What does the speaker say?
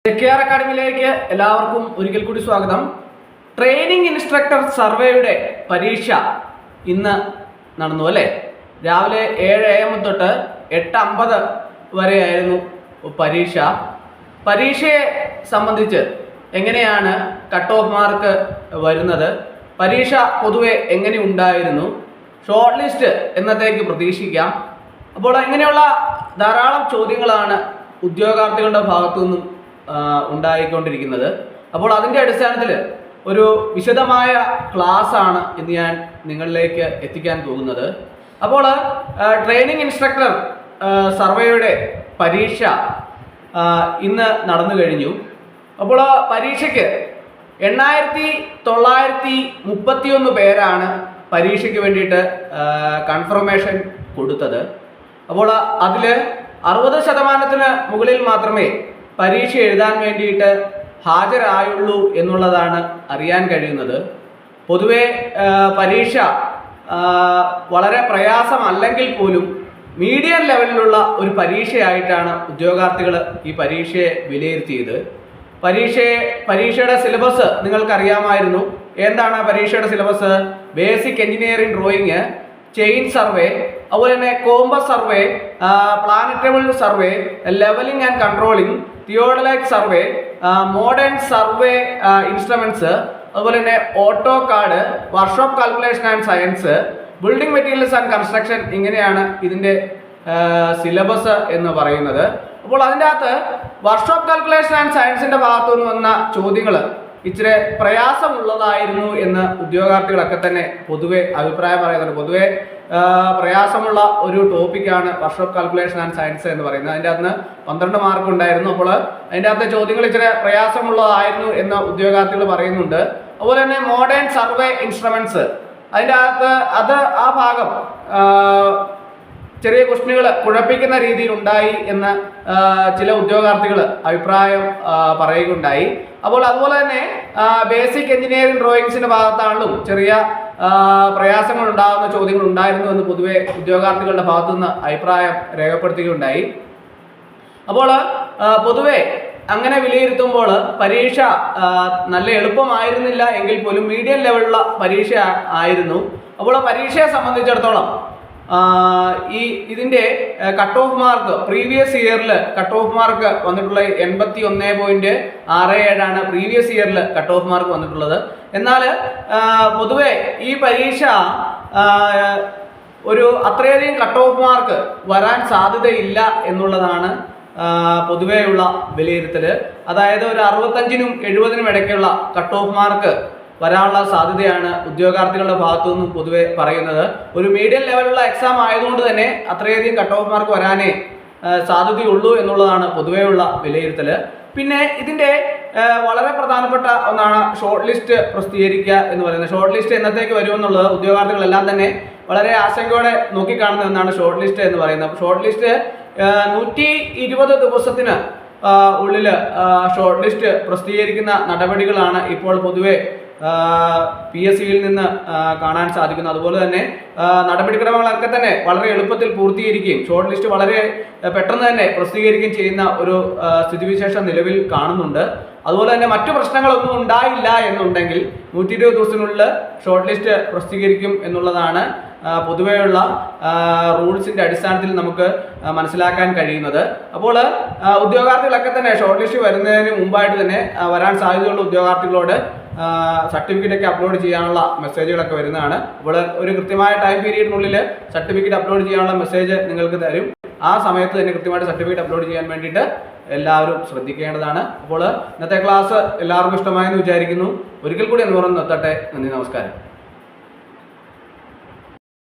KR അക്കാഡമിയിലേക്ക് എല്ലാവർക്കും ഒരിക്കൽ കൂടി സ്വാഗതം. ട്രെയിനിങ് ഇൻസ്ട്രക്ടർ സർവേയുടെ പരീക്ഷ ഇന്ന് നടന്നു അല്ലേ? രാവിലെ 7 AM തൊട്ട് 8:50 വരെയായിരുന്നു പരീക്ഷ. പരീക്ഷയെ സംബന്ധിച്ച് എങ്ങനെയാണ് കട്ട് ഓഫ് മാർക്ക് വരുന്നത്, പരീക്ഷ പൊതുവെ എങ്ങനെ ഉണ്ടായിരുന്നു, ഷോർട്ട് ലിസ്റ്റ് എന്നത്തേക്ക് പ്രതീക്ഷിക്കാം. അപ്പോൾ ഇങ്ങനെയുള്ള ധാരാളം ചോദ്യങ്ങളാണ് ഉദ്യോഗാർത്ഥികളുടെ ഭാഗത്തു നിന്നും ഉണ്ടായിക്കൊണ്ടിരിക്കുന്നത്. അപ്പോൾ അതിൻ്റെ അടിസ്ഥാനത്തിൽ ഒരു വിശദമായ ക്ലാസ് ആണ് ഇന്ന് ഞാൻ നിങ്ങളിലേക്ക് എത്തിക്കാൻ പോകുന്നത്. അപ്പോൾ ട്രെയിനിങ് ഇൻസ്ട്രക്ടർ സർവേയുടെ പരീക്ഷ ഇന്ന് നടന്നു കഴിഞ്ഞു. അപ്പോൾ പരീക്ഷയ്ക്ക് 8931 പേരാണ് പരീക്ഷയ്ക്ക് വേണ്ടിയിട്ട് കൺഫർമേഷൻ കൊടുത്തത്. അപ്പോൾ അതിൽ 60% മുകളിൽ മാത്രമേ പരീക്ഷ എഴുതാൻ വേണ്ടിയിട്ട് ഹാജരായുള്ളൂ എന്നുള്ളതാണ് അറിയാൻ കഴിയുന്നത്. പൊതുവെ പരീക്ഷ വളരെ പ്രയാസമല്ലെങ്കിൽ പോലും മീഡിയം ലെവലിലുള്ള ഒരു പരീക്ഷയായിട്ടാണ് ഉദ്യോഗാർത്ഥികൾ ഈ പരീക്ഷയെ വിലയിരുത്തിയത്. പരീക്ഷയുടെ സിലബസ് നിങ്ങൾക്കറിയാമായിരുന്നു. എന്താണ് പരീക്ഷയുടെ syllabus? Basic engineering drawing, chain survey, അതുപോലെ തന്നെ compass survey, plane table survey, levelling and controlling, theodolite survey, modern survey instruments, അതുപോലെ തന്നെ AutoCAD, workshop calculation and science, building materials and construction. ഇങ്ങനെയാണ് ഇതിൻ്റെ സിലബസ് എന്ന് പറയുന്നത്. അപ്പോൾ അതിൻ്റെ അകത്ത് വർക്ക്ഷോപ്പ് കാൽക്കുലേഷൻ ആൻഡ് സയൻസിൻ്റെ ഭാഗത്തു നിന്ന് വന്ന ചോദ്യങ്ങൾ ഇച്ചിരി പ്രയാസമുള്ളതായിരുന്നു എന്ന് ഉദ്യോഗാർത്ഥികളൊക്കെ തന്നെ പൊതുവെ അഭിപ്രായം പറയുന്നുണ്ട്. പൊതുവെ പ്രയാസമുള്ള ഒരു ടോപ്പിക്കാണ് വർക്ക്ഷോപ്പ് കാൽക്കുലേഷൻ ആൻഡ് സയൻസ് എന്ന് പറയുന്നത്. അതിൻ്റെ അകത്ത് 12 മാർക്ക് ഉണ്ടായിരുന്നു. അപ്പോൾ അതിൻ്റെ അകത്തെ ചോദ്യങ്ങൾ ഇച്ചിരി പ്രയാസമുള്ളതായിരുന്നു എന്ന് ഉദ്യോഗാർത്ഥികൾ പറയുന്നുണ്ട്. അതുപോലെ തന്നെ മോഡേൺ സർവേ ഇൻസ്ട്രുമെന്റ്സ്, അതിൻ്റെ അകത്ത് ആ ഭാഗം ചെറിയ ക്വസ്റ്റ്യനുകൾ കുഴപ്പിക്കുന്ന രീതിയിൽ ഉണ്ടായി എന്ന് ചില ഉദ്യോഗാർത്ഥികൾ അഭിപ്രായം പറയുകയുണ്ടായി. അപ്പോൾ അതുപോലെ തന്നെ ബേസിക് എഞ്ചിനീയറിംഗ് ഡ്രോയിങ്സിന്റെ ഭാഗത്താണെങ്കിലും ചെറിയ പ്രയാസങ്ങൾ ഉണ്ടാകുന്ന ചോദ്യങ്ങൾ ഉണ്ടായിരുന്നു എന്ന് പൊതുവെ ഉദ്യോഗാർത്ഥികളുടെ ഭാഗത്തുനിന്ന് അഭിപ്രായം രേഖപ്പെടുത്തുകയുണ്ടായി. അപ്പോൾ പൊതുവെ അങ്ങനെ വിലയിരുത്തുമ്പോൾ പരീക്ഷ നല്ല എളുപ്പമായിരുന്നില്ല എങ്കിൽ പോലും മീഡിയം ലെവലുള്ള പരീക്ഷ ആയിരുന്നു. അപ്പോൾ പരീക്ഷയെ സംബന്ധിച്ചിടത്തോളം ഇതിൻ്റെ കട്ട് ഓഫ് മാർക്ക് പ്രീവിയസ് ഇയറിൽ കട്ട് ഓഫ് മാർക്ക് വന്നിട്ടുള്ള 81.67 പ്രീവിയസ് ഇയറിൽ കട്ട് ഓഫ് മാർക്ക് വന്നിട്ടുള്ളത്. എന്നാൽ പൊതുവെ ഈ പരീക്ഷ ഒരു അത്രയധികം കട്ട് ഓഫ് മാർക്ക് വരാൻ സാധ്യതയില്ല എന്നുള്ളതാണ് പൊതുവെയുള്ള വിലയിരുത്തൽ. അതായത് ഒരു 65-നും 70-നും ഇടയ്ക്കുള്ള കട്ട് ഓഫ് മാർക്ക് വരാനുള്ള സാധ്യതയാണ് ഉദ്യോഗാർത്ഥികളുടെ ഭാഗത്തു നിന്നും പൊതുവെ പറയുന്നത്. ഒരു മീഡിയം ലെവലുള്ള എക്സാം ആയതുകൊണ്ട് തന്നെ അത്രയധികം കട്ട് ഓഫ് മാർക്ക് വരാനേ സാധ്യതയുള്ളൂ എന്നുള്ളതാണ് പൊതുവെയുള്ള വിലയിരുത്തൽ. പിന്നെ ഇതിൻ്റെ വളരെ പ്രധാനപ്പെട്ട ഒന്നാണ് ഷോർട്ട് ലിസ്റ്റ് പ്രസിദ്ധീകരിക്കുക എന്ന് പറയുന്നത്. ഷോർട്ട് ലിസ്റ്റ് എന്നത്തേക്ക് വരുമെന്നുള്ളത് ഉദ്യോഗാർത്ഥികളെല്ലാം തന്നെ വളരെ ആശങ്കയോടെ നോക്കിക്കാണുന്ന ഒന്നാണ് ഷോർട്ട് ലിസ്റ്റ് എന്ന് പറയുന്നത്. ഷോർട്ട് ലിസ്റ്റ് 120 ദിവസത്തിന് ഉള്ളിൽ ഷോർട്ട് ലിസ്റ്റ് പ്രസിദ്ധീകരിക്കുന്ന നടപടികളാണ് ഇപ്പോൾ പൊതുവെ PSCയിൽ നിന്ന് കാണാൻ സാധിക്കുന്നത്. അതുപോലെ തന്നെ നടപടിക്രമങ്ങളൊക്കെ തന്നെ വളരെ എളുപ്പത്തിൽ പൂർത്തീകരിക്കുകയും ഷോർട്ട് ലിസ്റ്റ് വളരെ പെട്ടെന്ന് തന്നെ പ്രസിദ്ധീകരിക്കുകയും ചെയ്യുന്ന ഒരു സ്ഥിതിവിശേഷം നിലവിൽ കാണുന്നുണ്ട്. അതുപോലെ തന്നെ മറ്റു പ്രശ്നങ്ങളൊന്നും ഉണ്ടായില്ല എന്നുണ്ടെങ്കിൽ 120 ദിവസത്തിനുള്ളിൽ ഷോർട്ട് ലിസ്റ്റ് പ്രസിദ്ധീകരിക്കും എന്നുള്ളതാണ് പൊതുവെയുള്ള റൂൾസിൻ്റെ അടിസ്ഥാനത്തിൽ നമുക്ക് മനസ്സിലാക്കാൻ കഴിയുന്നത്. അപ്പോൾ ഉദ്യോഗാർത്ഥികളൊക്കെ തന്നെ ഷോർട്ട് ലിസ്റ്റ് വരുന്നതിന് മുമ്പായിട്ട് തന്നെ വരാൻ സാധ്യതയുള്ള ഉദ്യോഗാർത്ഥികളോട് സർട്ടിഫിക്കറ്റ് ഒക്കെ അപ്ലോഡ് ചെയ്യാനുള്ള മെസ്സേജുകളൊക്കെ വരുന്നതാണ്. അപ്പോൾ ഒരു കൃത്യമായ ടൈം പീരീഡിനുള്ളിൽ സർട്ടിഫിക്കറ്റ് അപ്ലോഡ് ചെയ്യാനുള്ള മെസ്സേജ് നിങ്ങൾക്ക് തരും. ആ സമയത്ത് തന്നെ കൃത്യമായിട്ട് സർട്ടിഫിക്കറ്റ് അപ്ലോഡ് ചെയ്യാൻ വേണ്ടിയിട്ട് എല്ലാവരും ശ്രദ്ധിക്കേണ്ടതാണ്. അപ്പോൾ ഇന്നത്തെ ക്ലാസ് എല്ലാവർക്കും ഇഷ്ടമായെന്ന് വിചാരിക്കുന്നു. ഒരിക്കൽ കൂടി എന്ന് പറഞ്ഞ് നിർത്തട്ടെ. നന്ദി, നമസ്കാരം.